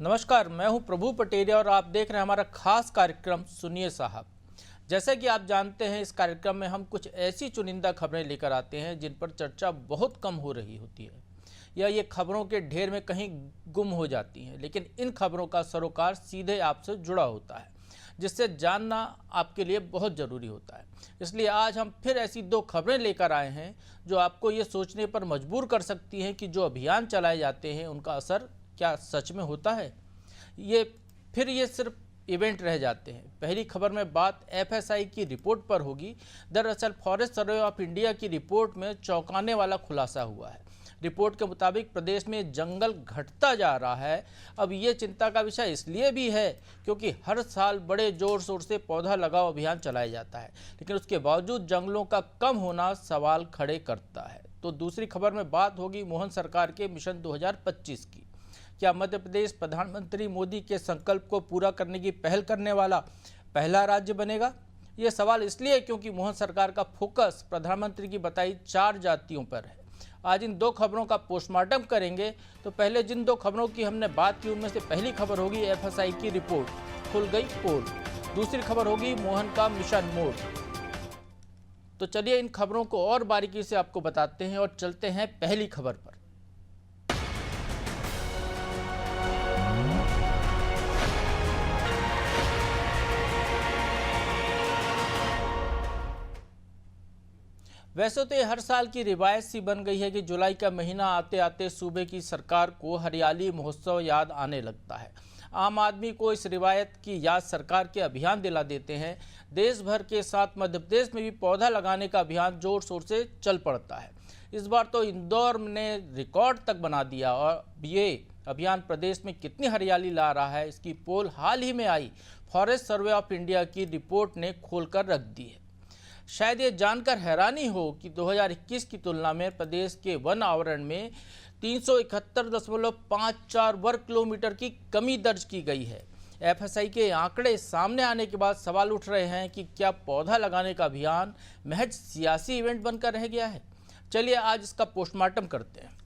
नमस्कार, मैं हूं प्रभु पटेरिया और आप देख रहे हैं हमारा खास कार्यक्रम सुनिए साहब। जैसे कि आप जानते हैं, इस कार्यक्रम में हम कुछ ऐसी चुनिंदा खबरें लेकर आते हैं जिन पर चर्चा बहुत कम हो रही होती है या ये खबरों के ढेर में कहीं गुम हो जाती हैं, लेकिन इन खबरों का सरोकार सीधे आपसे जुड़ा होता है, जिससे जानना आपके लिए बहुत ज़रूरी होता है। इसलिए आज हम फिर ऐसी दो खबरें लेकर आए हैं जो आपको ये सोचने पर मजबूर कर सकती हैं कि जो अभियान चलाए जाते हैं उनका असर क्या सच में होता है, ये सिर्फ इवेंट रह जाते हैं। पहली खबर में बात एफएसआई की रिपोर्ट पर होगी। दरअसल फॉरेस्ट सर्वे ऑफ इंडिया की रिपोर्ट में चौंकाने वाला खुलासा हुआ है। रिपोर्ट के मुताबिक प्रदेश में जंगल घटता जा रहा है। अब ये चिंता का विषय इसलिए भी है क्योंकि हर साल बड़े जोर शोर से पौधा लगाओ अभियान चलाया जाता है, लेकिन उसके बावजूद जंगलों का कम होना सवाल खड़े करता है। तो दूसरी खबर में बात होगी मोहन सरकार के मिशन 2025 की। क्या मध्य प्रदेश प्रधानमंत्री मोदी के संकल्प को पूरा करने की पहल करने वाला पहला राज्य बनेगा? ये सवाल इसलिए क्योंकि मोहन सरकार का फोकस प्रधानमंत्री की बताई 4 जातियों पर है। आज इन दो खबरों का पोस्टमार्टम करेंगे। तो पहले जिन दो खबरों की हमने बात की उनमें से पहली खबर होगी एफएसआई की रिपोर्ट, खुल गई पोल। दूसरी खबर होगी मोहन का मिशन मोड। तो चलिए इन खबरों को और बारीकी से आपको बताते हैं और चलते हैं पहली खबर पर। वैसे तो ये हर साल की रिवायत सी बन गई है कि जुलाई का महीना आते आते सूबे की सरकार को हरियाली महोत्सव याद आने लगता है। आम आदमी को इस रिवायत की याद सरकार के अभियान दिला देते हैं। देश भर के साथ मध्य प्रदेश में भी पौधा लगाने का अभियान जोर शोर से चल पड़ता है। इस बार तो इंदौर ने रिकॉर्ड तक बना दिया और ये अभियान प्रदेश में कितनी हरियाली ला रहा है, इसकी पोल हाल ही में आई फॉरेस्ट सर्वे ऑफ इंडिया की रिपोर्ट ने खोलकर रख दी है। शायद ये जानकर हैरानी हो कि 2021 की तुलना में प्रदेश के वन आवरण में 371.54 वर्ग किलोमीटर की कमी दर्ज की गई है। एफएसआई के आंकड़े सामने आने के बाद सवाल उठ रहे हैं कि क्या पौधा लगाने का अभियान महज सियासी इवेंट बनकर रह गया है? चलिए आज इसका पोस्टमार्टम करते हैं।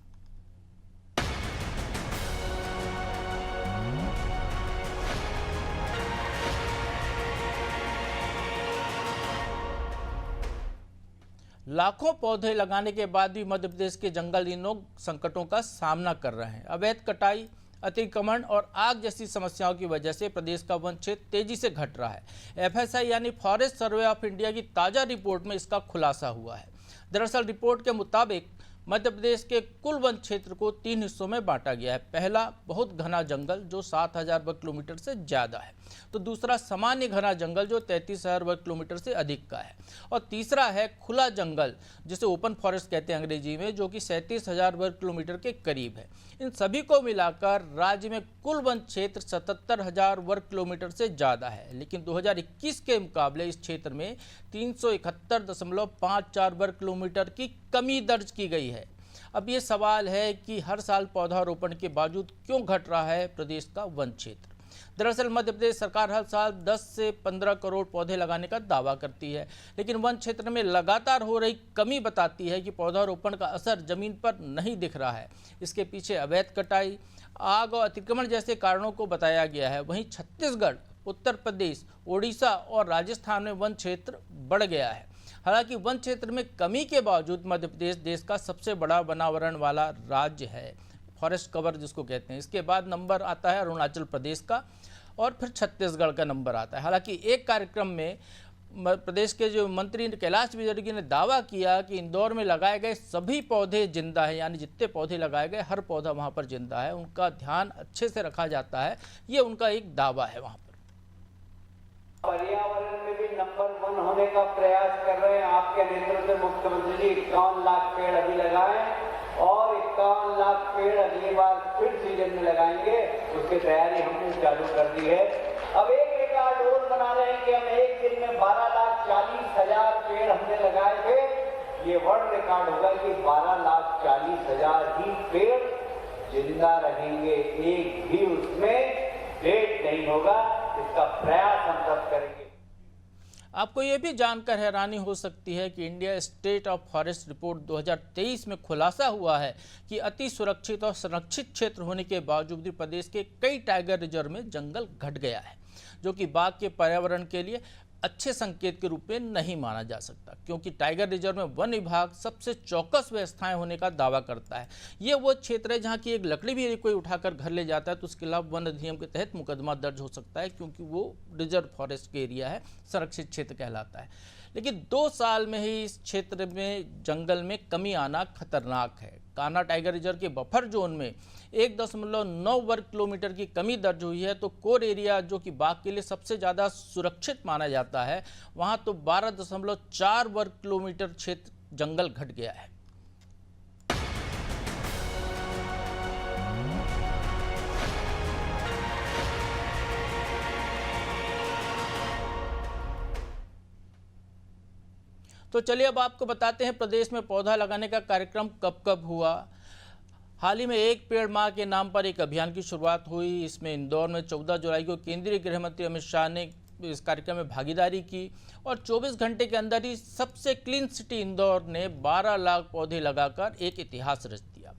लाखों पौधे लगाने के बाद भी मध्य प्रदेश के जंगल दिनों संकटों का सामना कर रहे हैं। अवैध कटाई, अतिक्रमण और आग जैसी समस्याओं की वजह से प्रदेश का वन क्षेत्र तेजी से घट रहा है। एफएसआई यानी फॉरेस्ट सर्वे ऑफ इंडिया की ताज़ा रिपोर्ट में इसका खुलासा हुआ है। दरअसल रिपोर्ट के मुताबिक मध्य प्रदेश के कुल वन क्षेत्र को 3 हिस्सों में बांटा गया है। पहला बहुत घना जंगल जो 7000 वर्ग किलोमीटर से ज़्यादा है, तो दूसरा सामान्य घना जंगल जो 33,000 वर्ग किलोमीटर से अधिक का है, और तीसरा है खुला जंगल जिसे ओपन फॉरेस्ट कहते हैं अंग्रेजी में, जो कि 37,000 वर्ग किलोमीटर के करीब है। इन सभी को मिलाकर राज्य में कुल वन क्षेत्र 77,000 वर्ग किलोमीटर से ज़्यादा है, लेकिन 2021 के मुकाबले इस क्षेत्र में 371.54 वर्ग किलोमीटर की कमी दर्ज की गई है। अब ये सवाल है कि हर साल पौधारोपण के बावजूद क्यों घट रहा है प्रदेश का वन क्षेत्र। दरअसल मध्य प्रदेश सरकार हर साल 10 से 15 करोड़ पौधे लगाने का दावा करती है, लेकिन वन क्षेत्र में लगातार हो रही कमी बताती है कि पौधारोपण का असर जमीन पर नहीं दिख रहा है। इसके पीछे अवैध कटाई, आग और अतिक्रमण जैसे कारणों को बताया गया है। वहीं छत्तीसगढ़, उत्तर प्रदेश, ओडिशा और राजस्थान में वन क्षेत्र बढ़ गया है। हालांकि वन क्षेत्र में कमी के बावजूद मध्य प्रदेश देश का सबसे बड़ा वनावरण वाला राज्य है, फॉरेस्ट कवर जिसको कहते हैं। इसके बाद नंबर आता है अरुणाचल प्रदेश का और फिर छत्तीसगढ़ का नंबर आता है। हालांकि एक कार्यक्रम में प्रदेश के जो मंत्री कैलाश विजयवर्गीय ने दावा किया कि इंदौर में लगाए गए सभी पौधे जिंदा हैं, यानी जितने पौधे लगाए गए हर पौधा वहाँ पर जिंदा है, उनका ध्यान अच्छे से रखा जाता है, ये उनका एक दावा है। वहाँ पर पर्यावरण में भी नंबर 1 होने का प्रयास कर रहे हैं। आपके नेतृत्व में मुख्यमंत्री जी 51 लाख पेड़ अभी लगाए और 51 लाख पेड़ अगली बार फिर सीजन में लगाएंगे। उसकी तैयारी हमने चालू कर दी है। अब एक रिकॉर्ड और बना रहे हैं कि हम एक दिन में 12,40,000 पेड़ हमने लगाए थे। ये वर्ल्ड रिकॉर्ड होगा कि 12,40,000 ही पेड़ जिंदा रहेंगे, एक भी उसमें डेट नहीं होगा। इसका प्रयास हम सब करेंगे। आपको ये भी जानकर हैरानी हो सकती है कि India state of forest report 2023 में खुलासा हुआ है कि अति सुरक्षित और संरक्षित क्षेत्र होने के बावजूद भी प्रदेश के कई टाइगर रिजर्व में जंगल घट गया है, जो कि बाघ के पर्यावरण के लिए अच्छे संकेत के रूप में नहीं माना जा सकता, क्योंकि टाइगर रिजर्व में वन विभाग सबसे चौकस व्यवस्थाएं होने का दावा करता है। ये वो क्षेत्र है जहां की एक लकड़ी भी यदि कोई उठाकर घर ले जाता है तो उसके खिलाफ वन अधिनियम के तहत मुकदमा दर्ज हो सकता है, क्योंकि वो रिजर्व फॉरेस्ट के एरिया है, संरक्षित क्षेत्र कहलाता है। लेकिन 2 साल में ही इस क्षेत्र में जंगल में कमी आना खतरनाक है। कान्हा टाइगर रिजर्व के बफर जोन में 1.9 वर्ग किलोमीटर की कमी दर्ज हुई है, तो कोर एरिया जो कि बाघ के लिए सबसे ज़्यादा सुरक्षित माना जाता है, वहाँ तो 12.4 वर्ग किलोमीटर क्षेत्र जंगल घट गया है। तो चलिए अब आपको बताते हैं प्रदेश में पौधा लगाने का कार्यक्रम कब कब हुआ। हाल ही में एक पेड़ मां के नाम पर एक अभियान की शुरुआत हुई। इसमें इंदौर में 14 जुलाई को केंद्रीय गृह मंत्री अमित शाह ने इस कार्यक्रम में भागीदारी की और 24 घंटे के अंदर ही सबसे क्लीन सिटी इंदौर ने 12 लाख पौधे लगाकर एक इतिहास रच दिया।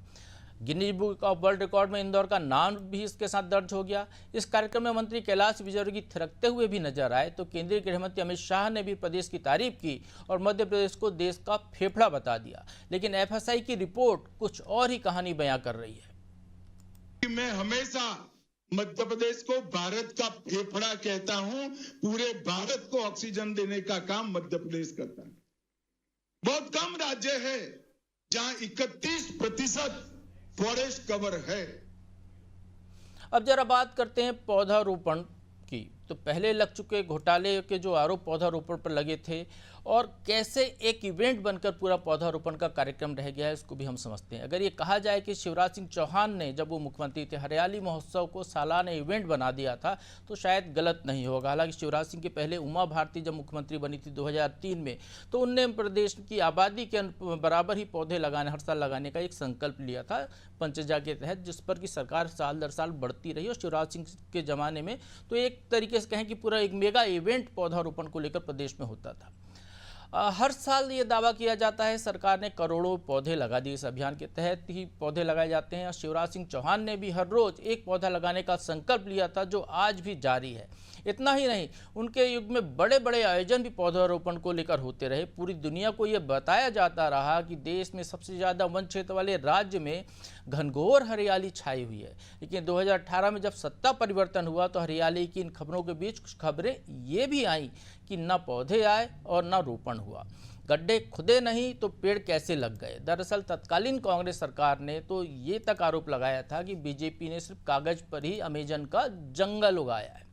Guinness book of world record में इंदौर का नाम भी इसके साथ दर्ज हो गया। इस कार्यक्रम में मंत्री कैलाश विजयवर्गीय थिरकते हुए भी नजर आए, तो केंद्रीय गृह मंत्री अमित शाह ने भी प्रदेश की तारीफ की और मध्य प्रदेश को देश का फेफड़ा बता दिया। लेकिन एफएसआई की रिपोर्ट कुछ और ही कहानी बयां कर रही है। मैं हमेशा मध्य प्रदेश को भारत का फेफड़ा कहता हूं। पूरे भारत को ऑक्सीजन देने का काम मध्य प्रदेश करता है। बहुत कम राज्य है जहां 31% फॉरेस्ट कवर है। अब जरा बात करते हैं पौधारोपण की। तो पहले लग चुके घोटाले के जो आरोप पौधारोपण पर लगे थे और कैसे एक इवेंट बनकर पूरा पौधारोपण का कार्यक्रम रह गया है, इसको भी हम समझते हैं। अगर ये कहा जाए कि शिवराज सिंह चौहान ने जब वो मुख्यमंत्री थे हरियाली महोत्सव को सालाना इवेंट बना दिया था, तो शायद गलत नहीं होगा। हालांकि शिवराज सिंह के पहले उमा भारती जब मुख्यमंत्री बनी थी 2003 में, तो उनने प्रदेश की आबादी के बराबर ही पौधे लगाने, हर साल लगाने का एक संकल्प लिया था पंचजा के तहत, जिस पर कि सरकार साल दर साल बढ़ती रही। और शिवराज सिंह के ज़माने में तो एक तरीके से कहें कि पूरा एक मेगा इवेंट पौधारोपण को लेकर प्रदेश में होता था। हर साल ये दावा किया जाता है सरकार ने करोड़ों पौधे लगा दिए। इस अभियान के तहत ही पौधे लगाए जाते हैं। शिवराज सिंह चौहान ने भी हर रोज एक पौधा लगाने का संकल्प लिया था, जो आज भी जारी है। इतना ही नहीं, उनके युग में बड़े बड़े आयोजन भी पौधारोपण को लेकर होते रहे। पूरी दुनिया को यह बताया जाता रहा कि देश में सबसे ज़्यादा वन क्षेत्र वाले राज्य में घनघोर हरियाली छाई हुई है। लेकिन 2018 में जब सत्ता परिवर्तन हुआ तो हरियाली की इन खबरों के बीच कुछ खबरें ये भी आई कि न पौधे आए और न रोपण हुआ। गड्ढे खुदे नहीं तो पेड़ कैसे लग गए। दरअसल तत्कालीन कांग्रेस सरकार ने तो ये तक आरोप लगाया था कि बीजेपी ने सिर्फ कागज पर ही अमेजन का जंगल उगाया है।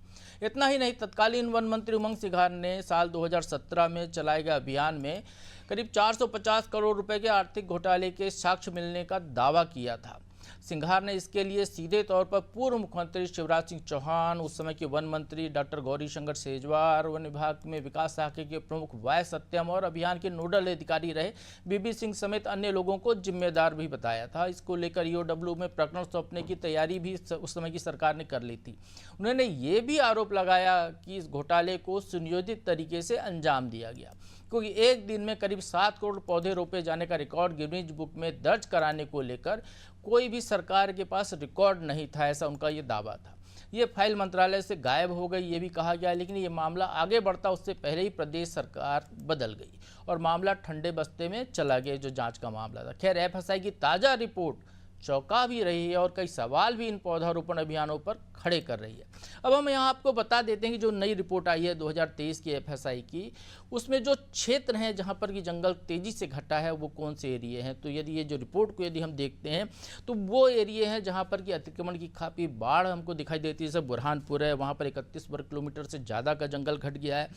इतना ही नहीं, तत्कालीन वन मंत्री उमंग सिंघार ने साल 2017 में चलाए गए अभियान में करीब 450 करोड़ रुपए के आर्थिक घोटाले के साक्ष्य मिलने का दावा किया था। सिंघार ने इसके लिए सीधे तौर पर पूर्व मुख्यमंत्री शिवराज सिंह चौहान, उस समय के वन मंत्री डॉक्टर गौरीशंकर शेजवार, वन विभाग में विकास शाखा के प्रमुख वाय सत्यम और अभियान के नोडल अधिकारी रहे बीबी सिंह समेत अन्य लोगों को जिम्मेदार भी बताया था। इसको लेकर ईओडब्ल्यू में प्रकरण सौंपने की तैयारी भी उस समय की सरकार ने कर ली थी। उन्होंने ये भी आरोप लगाया कि इस घोटाले को सुनियोजित तरीके से अंजाम दिया गया, क्योंकि एक दिन में करीब 7 करोड़ पौधे रोपे जाने का रिकॉर्ड गिनीज बुक में दर्ज कराने को लेकर कोई भी सरकार के पास रिकॉर्ड नहीं था, ऐसा उनका ये दावा था। ये फाइल मंत्रालय से गायब हो गई, ये भी कहा गया। लेकिन ये मामला आगे बढ़ता उससे पहले ही प्रदेश सरकार बदल गई और मामला ठंडे बस्ते में चला गया, जो जांच का मामला था। खैर, एफएसआई की ताज़ा रिपोर्ट चौंका भी रही है और कई सवाल भी इन पौधारोपण अभियानों पर खड़े कर रही है। अब हम यहाँ आपको बता देते हैं कि जो नई रिपोर्ट आई है 2023 की एफएसआई की, उसमें जो क्षेत्र हैं जहाँ पर कि जंगल तेज़ी से घटा है वो कौन से एरिए हैं। तो यदि ये जो रिपोर्ट को यदि हम देखते हैं तो वो एरिए हैं जहाँ पर कि अतिक्रमण की काफ़ी बाढ़ हमको दिखाई देती है। जैसे बुरहानपुर है, वहाँ पर 31 वर्ग किलोमीटर से ज़्यादा का जंगल घट गया है।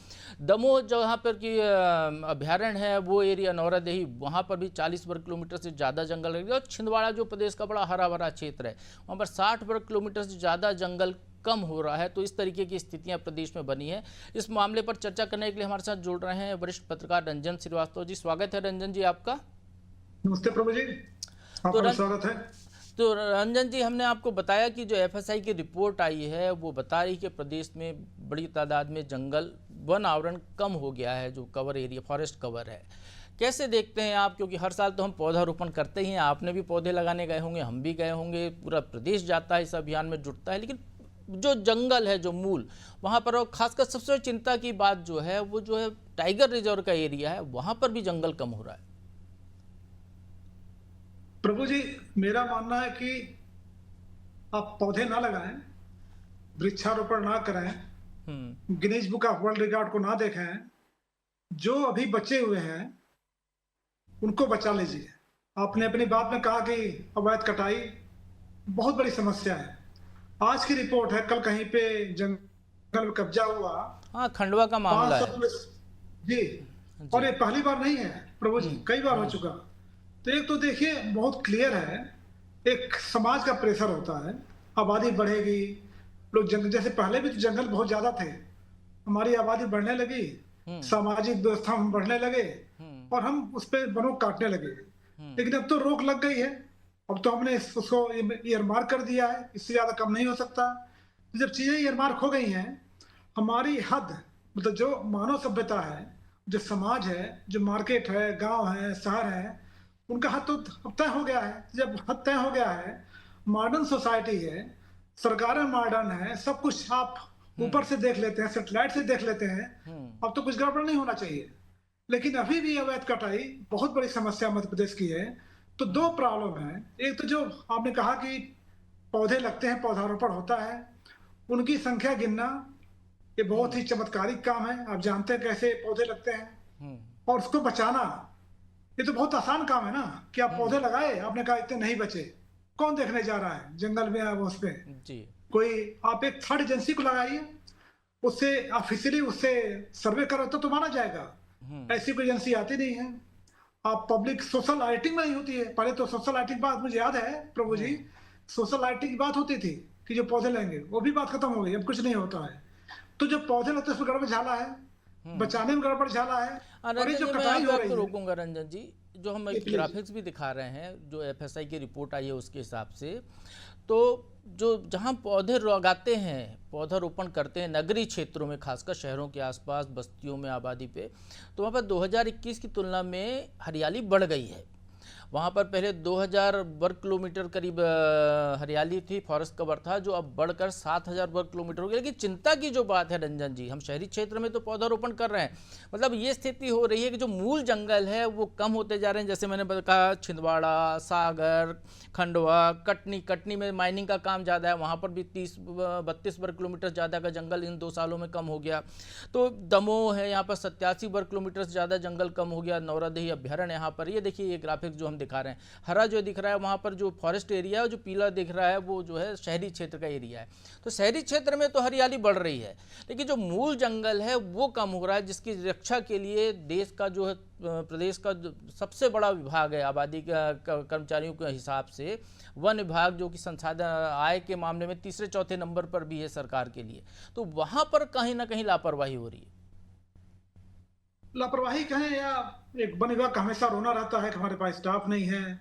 दमोह जहाँ पर कि अभ्यारण्य है वो एरिया, नौरादेही, वहाँ पर भी 40 वर्ग किलोमीटर से ज़्यादा जंगल घट गया। और छिंदवाड़ा जो प्रदेश का बड़ा हरा भरा क्षेत्र है, वहाँ पर 60 वर्ग किलोमीटर से ज़्यादा जंगल कम हो रहा है। तो इस तरीके की स्थितियां प्रदेश में बनी है। इस मामले पर चर्चा करने के लिए हमारे साथ जुड़ रहे हैं वरिष्ठ पत्रकार रंजन श्रीवास्तव जी। स्वागत है रंजन जी आपका। नमस्ते प्रभु जी, आपका स्वागत है। तो रंजन जी, हमने आपको बताया कि जो एफएसआई की रिपोर्ट आई है वो बता रही कि प्रदेश में बड़ी तादाद में जंगल वन आवरण कम हो गया है, जो कवर एरिया फॉरेस्ट कवर है। कैसे देखते हैं आप, क्योंकि हर साल तो हम पौधारोपण करते ही हैं, आपने भी पौधे लगाने गए होंगे, हम भी गए होंगे, पूरा प्रदेश जाता है इस अभियान में जुटता है, लेकिन जो जंगल है, जो मूल वहाँ पर, और खासकर सबसे चिंता की बात जो है वो जो है टाइगर रिजर्व का एरिया है, वहाँ पर भी जंगल कम हो रहा है। प्रभु जी, मेरा मानना है कि आप पौधे ना लगाएं, वृक्षारोपण ना करें, Guinness book of world record को ना देखें, जो अभी बचे हुए हैं उनको बचा लीजिए। आपने अपनी बात में कहा कि अवैध कटाई बहुत बड़ी समस्या है। आज की रिपोर्ट है, कल कहीं पे जंगल में कब्जा हुआ, हाँ, खंडवा का मामला है जी, और ये पहली बार नहीं है प्रभु जी, कई बार हो चुका। तो एक तो देखिए बहुत क्लियर है, एक समाज का प्रेशर होता है, आबादी बढ़ेगी, लोग जंगल, जैसे पहले भी तो जंगल बहुत ज्यादा थे, हमारी आबादी बढ़ने लगी, सामाजिक व्यवस्था हम बढ़ने लगे और हम उस पर वनों काटने लगे। लेकिन अब तो रोक लग गई है, अब तो हमने उसको ईयरमार्क कर दिया है, इससे ज्यादा कम नहीं हो सकता। तो जब चीजें ईयरमार्क हो गई हैं, हमारी हद, मतलब जो मानव सभ्यता है, जो समाज है, जो मार्केट है, गांव है, शहर है, उनका हद तो तय हो गया है। जब हद तय हो गया है, मॉडर्न सोसाइटी है, सरकारें मॉडर्न है, सब कुछ आप ऊपर से देख लेते हैं, सैटेलाइट से देख लेते हैं, अब तो कुछ गड़बड़ नहीं होना चाहिए। लेकिन अभी भी अवैध कटाई बहुत बड़ी समस्या मध्य प्रदेश की है। तो दो प्रॉब्लम है, एक तो जो आपने कहा कि पौधे लगते हैं, पौधारोपण होता है, उनकी संख्या गिनना ये बहुत ही चमत्कारिक काम है। आप जानते हैं कैसे पौधे लगते हैं, और उसको बचाना ये तो बहुत आसान काम है ना, कि आप पौधे लगाए, आपने कहा इतने नहीं बचे, कौन देखने जा रहा है जंगल में, आप उस पे कोई, आप एक थर्ड एजेंसी को लगाइए, उससे ऑफिशियली उससे सर्वे करो तो माना जाएगा। ऐसी कोई एजेंसी आती नहीं है। आप पब्लिक सोशल ऑडिटिंग में नहीं होती है। पहले तो सोशल ऑडिटिंग बात मुझे याद है प्रभु जी, सोशल ऑडिटिंग की बात होती थी कि जो पौधे लेंगे, वो भी बात खत्म हो गई, अब कुछ नहीं होता है। तो जो पौधे लगते हैं उसमें गड़बड़ झाला है, बचाने में गड़बड़ झाला है। और ये जो कटाई हो रही है, रोकूंगा रंजन जी, जो हम ग्राफिक्स भी दिखा रहे हैं, जो एफएसआई की रिपोर्ट आई है उसके हिसाब से, तो जो जहां पौधे लगाते हैं, पौधारोपण करते हैं नगरीय क्षेत्रों में, खासकर शहरों के आसपास, बस्तियों में, आबादी पे, तो वहाँ पर 2021 की तुलना में हरियाली बढ़ गई है। वहाँ पर पहले 2000 वर्ग किलोमीटर करीब हरियाली थी, फॉरेस्ट कवर था, जो अब बढ़कर 7000 वर्ग किलोमीटर हो गया। लेकिन चिंता की जो बात है रंजन जी, हम शहरी क्षेत्र में तो पौधारोपण कर रहे हैं, मतलब ये स्थिति हो रही है कि जो मूल जंगल है वो कम होते जा रहे हैं। जैसे मैंने कहा, छिंदवाड़ा, सागर, खंडवा, कटनी में माइनिंग का काम ज़्यादा है, वहाँ पर भी 30-32 वर्ग किलोमीटर ज़्यादा का जंगल इन 2 सालों में कम हो गया। तो दमोह है, यहाँ पर 87 वर्ग किलोमीटर से ज़्यादा जंगल कम हो गया। नौरादेही अभ्यारण्य यहाँ पर, ये देखिए ये ग्राफिक्स जो हम दिखा रहे हैं, हरा जो दिख रहा है वहाँ पर जो फॉरेस्ट एरिया है, जो पीला दिख रहा है वो जो है शहरी क्षेत्र का एरिया है। तो शहरी क्षेत्र में तो हरियाली बढ़ रही है, लेकिन जो मूल जंगल है वो कम हो रहा है, जिसकी रक्षा के लिए देश का जो है, प्रदेश का सबसे बड़ा विभाग है आबादी कर्मचारियों के हिसाब से, वन विभाग, जो कि संसाधन आय के मामले में तीसरे चौथे नंबर पर भी है सरकार के लिए, तो वहां पर कहीं ना कहीं लापरवाही हो रही है। लापरवाही कहें या एक वन विभाग का हमेशा रोना रहता है कि हमारे पास स्टाफ नहीं है,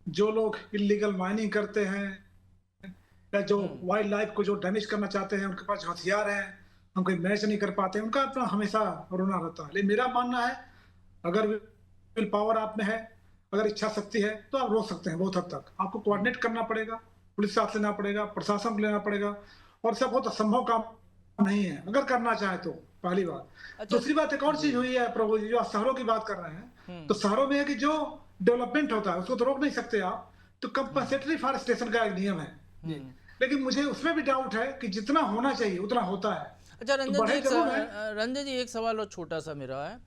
जो लोग इलीगल माइनिंग करते हैं या जो वाइल्ड लाइफ को जो डैमेज करना चाहते हैं, उनके पास हथियार हैं, हम कोई मैच नहीं कर पाते, उनका अपना हमेशा रोना रहता है। लेकिन मेरा मानना है, अगर विल पावर आप में है, अगर इच्छा शक्ति है, तो आप रोक सकते हैं बहुत हद तक। आपको कोऑर्डिनेट करना पड़ेगा, पुलिस साथ लेना पड़ेगा, प्रशासन को लेना पड़ेगा, और सब बहुत असंभव काम नहीं है अगर करना चाहे तो, पहली बात। अच्छा, दूसरी बात एक और चीज हुई है प्रभु जी, जो शहरों की बात कर रहे हैं, तो शहरों में है कि जो डेवलपमेंट होता है उसको तो रोक नहीं सकते आप, तो कंपनसेटरी फॉरेस्टेशन का एक नियम है, लेकिन मुझे उसमें भी डाउट है कि जितना होना चाहिए उतना होता है। अच्छा रंजन जी, एक सवाल और छोटा सा मेरा है,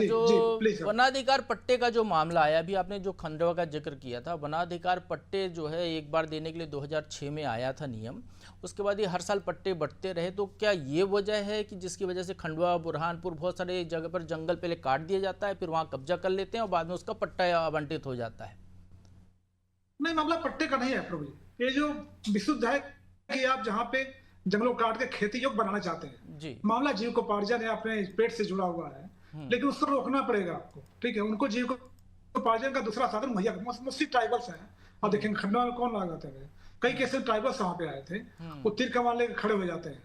जो वनाधिकार पट्टे का जो मामला आया, अभी आपने जो खंडवा का जिक्र किया था, वनाधिकार पट्टे जो है एक बार देने के लिए 2006 में आया था नियम, उसके बाद ये हर साल पट्टे बढ़ते रहे, तो क्या ये वजह है कि जिसकी वजह से खंडवा, बुरहानपुर, बहुत सारे जगह पर जंगल पहले काट दिया जाता है, फिर वहाँ कब्जा कर लेते हैं और बाद में उसका पट्टा आवंटित हो जाता है? नहीं, मामला पट्टे का नहीं है प्रभु, ये जो विशुद्ध है कि आप जहाँ पे जंगलों काट के खेती योग्य बनाना चाहते हैं जी, मामला जीविकोपार्जन है, अपने पेट से जुड़ा हुआ है, लेकिन उसको रोकना पड़ेगा आपको, ठीक है। उनको जीविकोपार्जन का दूसरा साधन मुहैया, मोस्टली ट्राइबल्स हैं, और देखेंगे खंडवा में कौन लगाते हैं, कई कैसे ट्राइबल्स वहां पे आए थे, वो तीर कमान लेकर खड़े हो जाते हैं।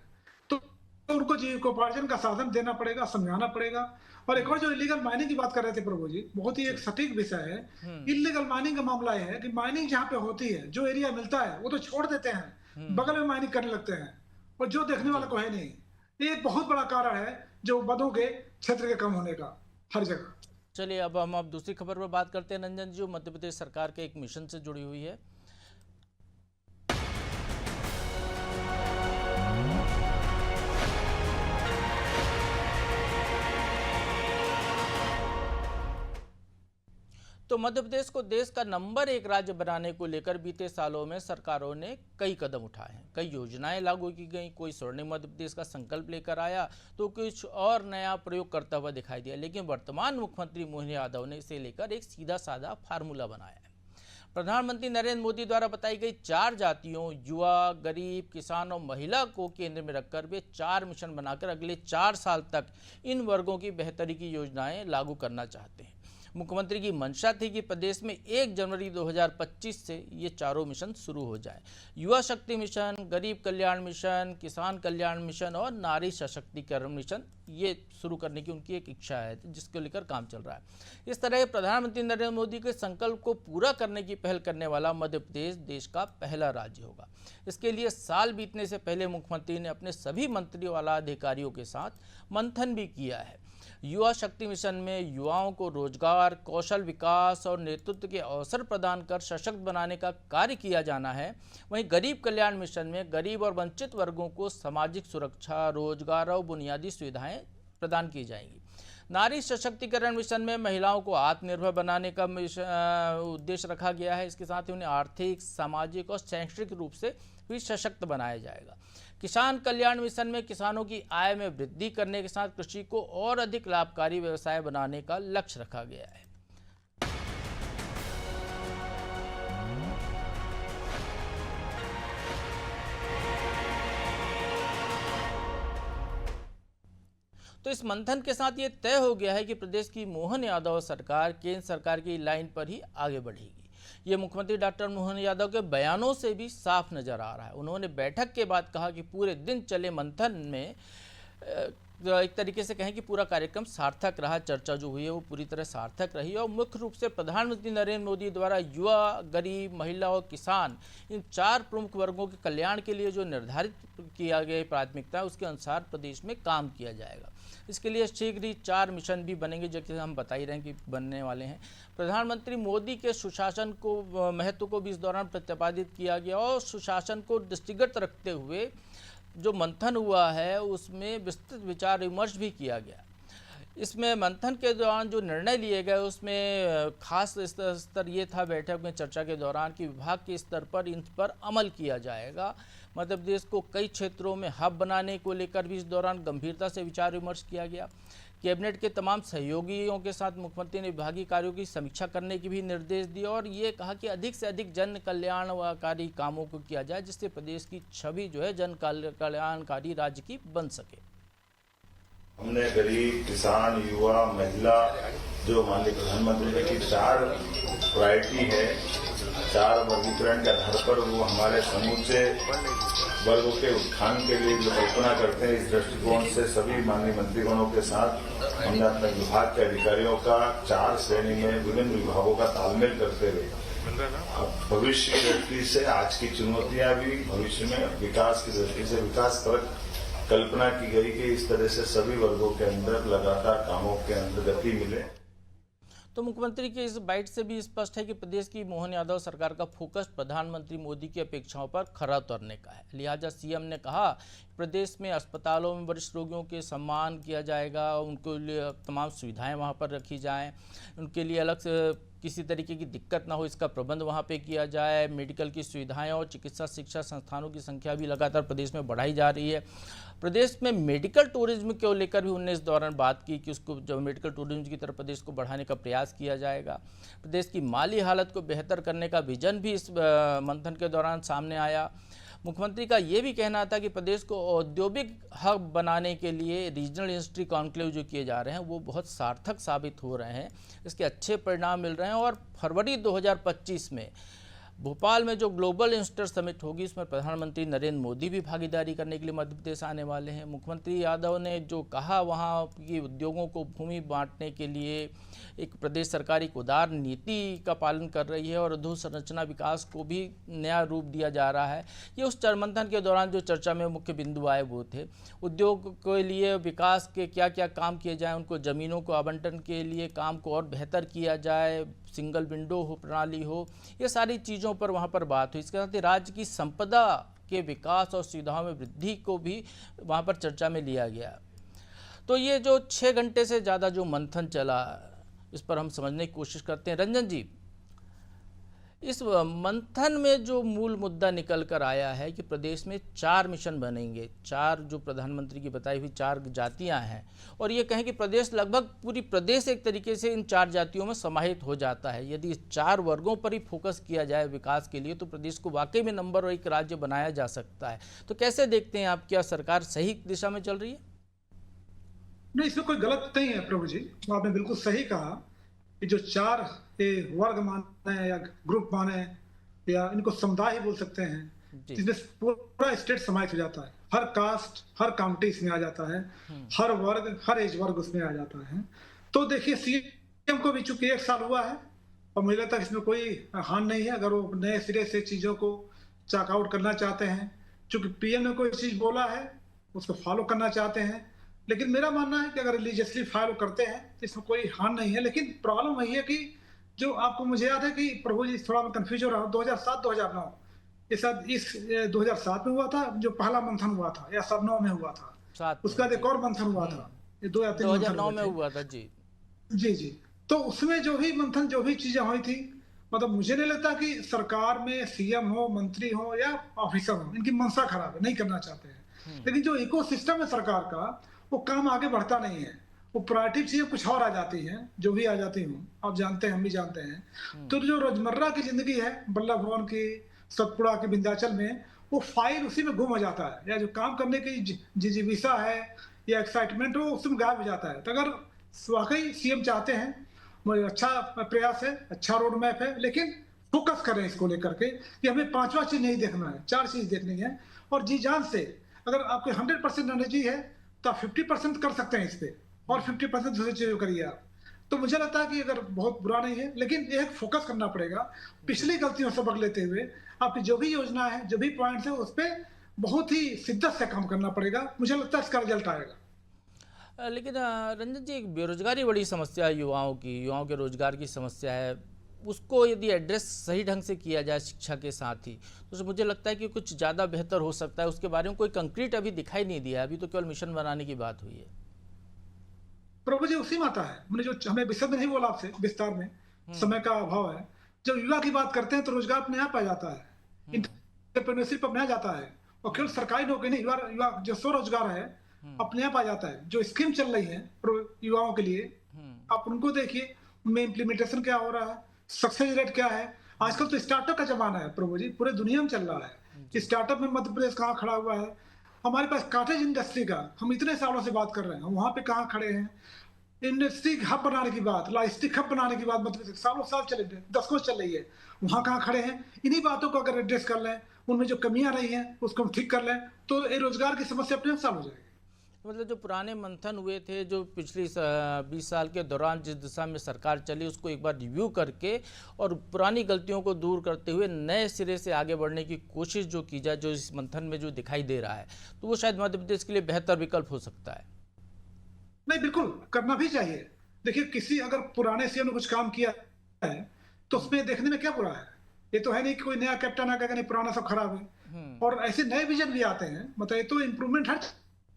तो उनको जीविकोपार्जन का साधन देना पड़ेगा, समझाना पड़ेगा। और एक और जो इलीगल माइनिंग की बात कर रहे थे प्रभु जी, बहुत ही एक सटीक विषय है। इलीगल माइनिंग का मामला है कि माइनिंग जहाँ पे होती है, जो एरिया मिलता है वो तो छोड़ देते हैं, बगल में माइनिंग करने लगते हैं, और जो देखने वाला को है नहीं। ये एक बहुत बड़ा कारण है जो वनों के क्षेत्र के कम होने का हर जगह। चलिए अब हम दूसरी खबर पर बात करते हैं रंजन जी, मध्य प्रदेश सरकार के एक मिशन से जुड़ी हुई है। तो मध्य प्रदेश को देश का नंबर 1 राज्य बनाने को लेकर बीते सालों में सरकारों ने कई कदम उठाए हैं, कई योजनाएं लागू की गई। कोई स्वर्णिम मध्य प्रदेश का संकल्प लेकर आया तो कुछ और नया प्रयोग करता हुआ दिखाई दिया, लेकिन वर्तमान मुख्यमंत्री मोहन यादव ने इसे लेकर एक सीधा साधा फार्मूला बनाया है। प्रधानमंत्री नरेंद्र मोदी द्वारा बताई गई 4 जातियों युवा, गरीब, किसान और महिला को केंद्र में रखकर वे 4 मिशन बनाकर अगले 4 साल तक इन वर्गों की बेहतरी की योजनाएं लागू करना चाहते हैं। मुख्यमंत्री की मंशा थी कि प्रदेश में 1 जनवरी 2025 से ये चारों मिशन शुरू हो जाए। युवा शक्ति मिशन, गरीब कल्याण मिशन, किसान कल्याण मिशन और नारी सशक्तिकरण मिशन, ये शुरू करने की उनकी एक इच्छा है जिसको लेकर काम चल रहा है। इस तरह प्रधानमंत्री नरेंद्र मोदी के संकल्प को पूरा करने की पहल करने वाला मध्य प्रदेश देश का पहला राज्य होगा। इसके लिए साल बीतने से पहले मुख्यमंत्री ने अपने सभी मंत्रियों वाला अधिकारियों के साथ मंथन भी किया है। युवा शक्ति मिशन में युवाओं को रोजगार, कौशल विकास और नेतृत्व के अवसर प्रदान कर सशक्त बनाने का कार्य किया जाना है। वहीं गरीब कल्याण मिशन में गरीब और वंचित वर्गों को सामाजिक सुरक्षा, रोजगार और बुनियादी सुविधाएं प्रदान की जाएंगी। नारी सशक्तिकरण मिशन में महिलाओं को आत्मनिर्भर बनाने का उद्देश्य रखा गया है। इसके साथ ही उन्हें आर्थिक, सामाजिक और शैक्षणिक रूप से भी सशक्त बनाया जाएगा। किसान कल्याण मिशन में किसानों की आय में वृद्धि करने के साथ कृषि को और अधिक लाभकारी व्यवसाय बनाने का लक्ष्य रखा गया है। तो इस मंथन के साथ ये तय हो गया है कि प्रदेश की मोहन यादव सरकार केंद्र सरकार की लाइन पर ही आगे बढ़ेगी। ये मुख्यमंत्री डॉक्टर मोहन यादव के बयानों से भी साफ नजर आ रहा है। उन्होंने बैठक के बाद कहा कि पूरे दिन चले मंथन में एक तरीके से कहें कि पूरा कार्यक्रम सार्थक रहा। चर्चा जो हुई है वो पूरी तरह सार्थक रही और मुख्य रूप से प्रधानमंत्री नरेंद्र मोदी द्वारा युवा, गरीब, महिला और किसान, इन 4 प्रमुख वर्गों के कल्याण के लिए जो निर्धारित किया गया प्राथमिकता है उसके अनुसार प्रदेश में काम किया जाएगा। इसके लिए शीघ्र ही 4 मिशन भी बनेंगे, जो कि हम बता ही रहे हैं कि बनने वाले हैं। प्रधानमंत्री मोदी के सुशासन को महत्व को भी इस दौरान प्रतिपादित किया गया और सुशासन को दृष्टिगत रखते हुए जो मंथन हुआ है उसमें विस्तृत विचार विमर्श भी किया गया। इसमें मंथन के दौरान जो निर्णय लिए गए उसमें खास स्तर ये था बैठक में चर्चा के दौरान कि विभाग के स्तर पर इन पर अमल किया जाएगा। मध्य प्रदेश को कई क्षेत्रों में हब बनाने को लेकर भी इस दौरान गंभीरता से विचार विमर्श किया गया। कैबिनेट के तमाम सहयोगियों के साथ मुख्यमंत्री ने विभागीय कार्यों की समीक्षा करने की भी निर्देश दिए और ये कहा कि अधिक से अधिक जन कल्याणकारी कामों को किया जाए, जिससे प्रदेश की छवि जो है जन कल्याणकारी राज्य की बन सके। हमने गरीब, किसान, युवा, महिला, जो माननीय प्रधानमंत्री की 4 प्रायोरिटी है, 4 वर्गीकरण के आधार पर वो हमारे समूचे वर्गों के उत्थान के लिए जो कल्पना करते हैं, इस दृष्टिकोण से सभी माननीय मंत्रीगणों के साथ हमने अपने विभाग के अधिकारियों का 4 श्रेणी में विभिन्न विभागों का तालमेल करते हुए भविष्य की दृष्टि से आज की चुनौतियां भी भविष्य में विकास की दृष्टि से विकास परक कल्पना की गई कि इस तरह से सभी वर्गों के अंदर लगातार कामों के अंदर गति मिले। तो मुख्यमंत्री के इस बाइट से भी स्पष्ट है कि प्रदेश की मोहन यादव सरकार का फोकस प्रधानमंत्री मोदी की अपेक्षाओं पर खरा उतरने का है। लिहाजा सीएम ने कहा प्रदेश में अस्पतालों में वरिष्ठ रोगियों के सम्मान किया जाएगा, उनके लिए तमाम सुविधाएं वहां पर रखी जाएं, उनके लिए अलग से किसी तरीके की दिक्कत ना हो इसका प्रबंध वहां पे किया जाए। मेडिकल की सुविधाएं और चिकित्सा शिक्षा संस्थानों की संख्या भी लगातार प्रदेश में बढ़ाई जा रही है। प्रदेश में मेडिकल टूरिज्म को लेकर भी उन्होंने इस दौरान बात की कि उसको जब मेडिकल टूरिज्म की तरफ प्रदेश को बढ़ाने का प्रयास किया जाएगा। प्रदेश की माली हालत को बेहतर करने का विजन भी इस मंथन के दौरान सामने आया। मुख्यमंत्री का ये भी कहना था कि प्रदेश को औद्योगिक हब बनाने के लिए रीजनल इंडस्ट्री कॉन्क्लेव जो किए जा रहे हैं वो बहुत सार्थक साबित हो रहे हैं, इसके अच्छे परिणाम मिल रहे हैं और फरवरी 2025 में भोपाल में जो ग्लोबल इन्वेस्टर समिट होगी उसमें प्रधानमंत्री नरेंद्र मोदी भी भागीदारी करने के लिए मध्य प्रदेश आने वाले हैं। मुख्यमंत्री यादव ने जो कहा वहाँ की उद्योगों को भूमि बांटने के लिए एक प्रदेश सरकार एक उदार नीति का पालन कर रही है और अधोसंरचना विकास को भी नया रूप दिया जा रहा है। ये उस मंथन के दौरान जो चर्चा में मुख्य बिंदु आए वो थे। उद्योग के लिए विकास के क्या क्या काम किए जाएँ, उनको ज़मीनों को आवंटन के लिए काम को और बेहतर किया जाए, सिंगल विंडो हो प्रणाली हो, ये सारी चीज़ों पर वहाँ पर बात हुई। इसके साथ ही राज्य की संपदा के विकास और सुविधाओं में वृद्धि को भी वहाँ पर चर्चा में लिया गया। तो ये जो 6 घंटे से ज़्यादा जो मंथन चला, इस पर हम समझने की कोशिश करते हैं। रंजन जी, इस मंथन में जो मूल मुद्दा निकल कर आया है कि प्रदेश में 4 मिशन बनेंगे, 4 जो प्रधानमंत्री की बताई हुई 4 जातियां हैं, और ये कहें कि प्रदेश लगभग पूरी प्रदेश एक तरीके से इन 4 जातियों में समाहित हो जाता है। यदि इस 4 वर्गों पर ही फोकस किया जाए विकास के लिए तो प्रदेश को वाकई में नंबर 1 राज्य बनाया जा सकता है। तो कैसे देखते हैं आप, क्या सरकार सही दिशा में चल रही है? नहीं, इसमें कोई गलत नहीं है प्रभु जी, आपने बिल्कुल सही कहा कि जो 4 वर्ग माने या ग्रुप माने या इनको समुदाय ही बोल सकते हैं, जिसमें पूरा स्टेट समाहित हो जाता है। हर कास्ट, हर काउंटी इसमें आ जाता है, हर वर्ग, हर एज वर्ग उसमें आ जाता है। तो देखिए, सीएम को भी चूंकि 1 साल हुआ है और मुझे लगता है इसमें कोई हानि नहीं है अगर वो नए सिरे से चीजों को चेकआउट करना चाहते हैं। चूंकि पीएम ने कोई चीज बोला है उसको फॉलो करना चाहते हैं, लेकिन मेरा मानना है कि अगर रिलीजियसली फॉलो करते हैं तो इसमें कोई हार्म नहीं है। लेकिन प्रॉब्लम वही है कि जो आपको, मुझे याद है कि प्रभु जी थोड़ा मैं कंफ्यूज हो रहा हूँ, 2007-2009 इस 2007 में हुआ था जो पहला मंथन हुआ था, या 2009 में हुआ था, उसका एक और मंथन हुआ था, ये 2009 में हुआ था। जी जी जी। तो उसमें जो भी मंथन, जो भी चीजें हुई थी, मतलब मुझे नहीं लगता कि सरकार में सीएम हो, मंत्री हो या ऑफिसर हो, इनकी मंशा खराब है, नहीं करना चाहते हैं। लेकिन जो इकोसिस्टम है सरकार का, वो काम आगे बढ़ता नहीं है, वो प्रायोरिटी चीजें कुछ और आ जाती हैं, जो भी आ जाती हूँ, आप जानते हैं, हम भी जानते हैं। तो जो रोजमर्रा की जिंदगी है, बल्लभ भवन की, सतपुड़ा की, विंध्याचल में, वो फाइल उसी में गुम हो जाता है, या जो काम करने की जिजीविसा है या एक्साइटमेंट हो उसमें गायब हो जाता है। तो अगर वाकई सीएम चाहते हैं, अच्छा प्रयास है, अच्छा रोड मैप है, लेकिन फोकस करें इसको लेकर के कि हमें 5वां चीज नहीं देखना है, 4 चीज देखनी है। और जी जान से अगर आपके 100% एनर्जी है तो आप 50% कर सकते हैं इस पे, और 50% दूसरी चीजों करिए आप। तो मुझे लगता है कि अगर बहुत बुरा नहीं है, लेकिन एक फोकस करना पड़ेगा, पिछली गलतियों से सबक लेते हुए आपकी जो भी योजना है, जो भी पॉइंट्स है, उस पर बहुत ही शिद्दत से काम करना पड़ेगा। मुझे लगता है इसका रिजल्ट आएगा। लेकिन रंजन जी, एक बेरोजगारी बड़ी समस्या है युवाओं के रोजगार की समस्या है, उसको यदि एड्रेस सही ढंग से किया जाए शिक्षा के साथ ही, तो मुझे लगता है कि कुछ ज़्यादा बेहतर हो सकता है। उसके बारे में कोई कंक्रीट अभी दिखाई नहीं दिया, अभी तो केवल मिशन बनाने की बात हुई है। प्रभु जी उसी में आता है, मैंने जो हमें विशद में नहीं बोला आपसे विस्तार में, समय का अभाव है। जब युवा की बात करते हैं तो रोजगार अपने आप आ जाता है, एंटरप्रेन्योरशिप अपने आ जाता है, और केवल सरकारी नौकरी नहीं, युवा जो स्वरोजगार है अपने आप आ जाता है। जो स्कीम चल रही है युवाओं के लिए, आप उनको देखिए, उनमें इम्प्लीमेंटेशन क्या हो रहा है, सक्सेस रेट क्या है। आजकल तो स्टार्टअप का जमाना है प्रभु जी, पूरे दुनिया में चल रहा है। स्टार्टअप में मध्य प्रदेश कहाँ खड़ा हुआ है? हमारे पास कॉटेज इंडस्ट्री का हम इतने सालों से बात कर रहे हैं, हम वहां पे कहाँ खड़े हैं? इंडस्ट्री हब बनाने की बात, लॉजिस्टिक हब बनाने की बात मध्य प्रदेश सालों साल चले, 10 वर्ष चल रही है, वहां कहाँ खड़े हैं? इन्हीं बातों को अगर एड्रेस कर लें, उनमें जो कमियां रही हैं उसको हम ठीक कर लें, तो ये रोजगार की समस्या अपने आप सॉल्व हो जाएगी। मतलब जो पुराने मंथन हुए थे, जो पिछली 20 साल के दौरान जिस दिशा में सरकार चली, उसको एक बार रिव्यू करके और पुरानी गलतियों को दूर करते हुए नए सिरे से आगे बढ़ने की कोशिश जो की जाए, जो इस मंथन में जो दिखाई दे रहा है, तो वो शायद मध्य प्रदेश के लिए बेहतर विकल्प हो सकता है। नहीं, बिल्कुल करना भी चाहिए। देखिए, किसी अगर पुराने सीएम ने कुछ काम किया है तो उसमें देखने में क्या बुरा है? ये तो है नहीं कि कोई नया कैप्टन आकर नहीं पुराना सब खराब है। और ऐसे नए विजन भी आते हैं, मतलब ये तो इम्प्रूवमेंट हर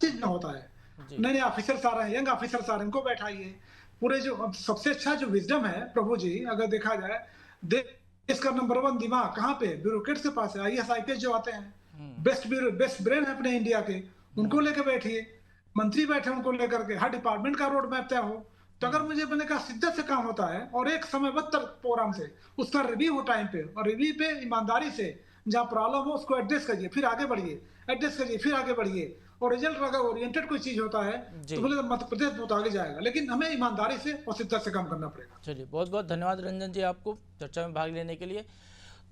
चीज में होता है। नए नए ऑफिसर्स आ रहे हैं, यंग ऑफिसर्स आ रहे हैं, इनको बैठाइए। पूरे जो अब सबसे अच्छा जो विजडम है प्रभु जी, अगर देखा जाए, देश का नंबर 1 दिमाग कहाँ पे? ब्यूरोक्रेट्स के पास है। IAS IPS जो आते हैं, बेस्ट ब्रेन है अपने इंडिया के, उनको लेकर बैठिए। मंत्री बैठे उनको लेकर के, हर डिपार्टमेंट का रोड मैप तय हो। तो अगर मुझे मैंने कहा शिद्दत से काम होता है और एक समयबद्ध प्रोग्राम से उसका रिव्यू हो टाइम पे, और रिव्यू पे ईमानदारी से जहाँ प्रॉब्लम हो उसको एड्रेस करिए, फिर आगे बढ़िए, एड्रेस करिए, फिर आगे बढ़िए, और रिजल्ट अगर ओरिएंटेड कोई चीज होता है तो बोले मध्य प्रदेश बहुत आगे जाएगा। लेकिन हमें ईमानदारी से और शिद्दत से काम करना पड़ेगा। चलिए, बहुत बहुत धन्यवाद रंजन जी आपको चर्चा में भाग लेने के लिए।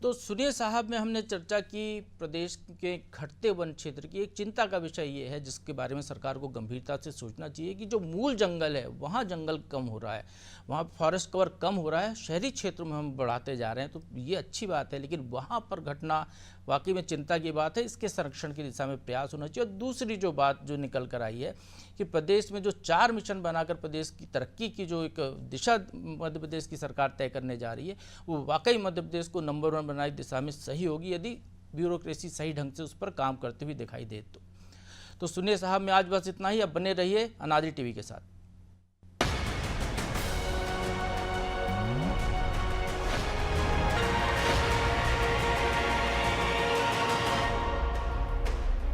तो सुनिए साहब, में हमने चर्चा की प्रदेश के घटते वन क्षेत्र की। एक चिंता का विषय ये है जिसके बारे में सरकार को गंभीरता से सोचना चाहिए कि जो मूल जंगल है वहाँ जंगल कम हो रहा है, वहाँ फॉरेस्ट कवर कम हो रहा है, शहरी क्षेत्रों में हम बढ़ाते जा रहे हैं। तो ये अच्छी बात है, लेकिन वहाँ पर घटना वाकई में चिंता की बात है। इसके संरक्षण की दिशा में प्रयास होना चाहिए। और दूसरी जो बात जो निकल कर आई है कि प्रदेश में जो 4 मिशन बनाकर प्रदेश की तरक्की की जो एक दिशा मध्य प्रदेश की सरकार तय करने जा रही है, वो वाकई मध्य प्रदेश को नंबर 1 बनाने की दिशा में सही होगी यदि ब्यूरोक्रेसी सही ढंग से उस पर काम करते हुए दिखाई दे तो सुनिए साहब, में आज बस इतना ही। अब बने रहिए अनादि टीवी के साथ।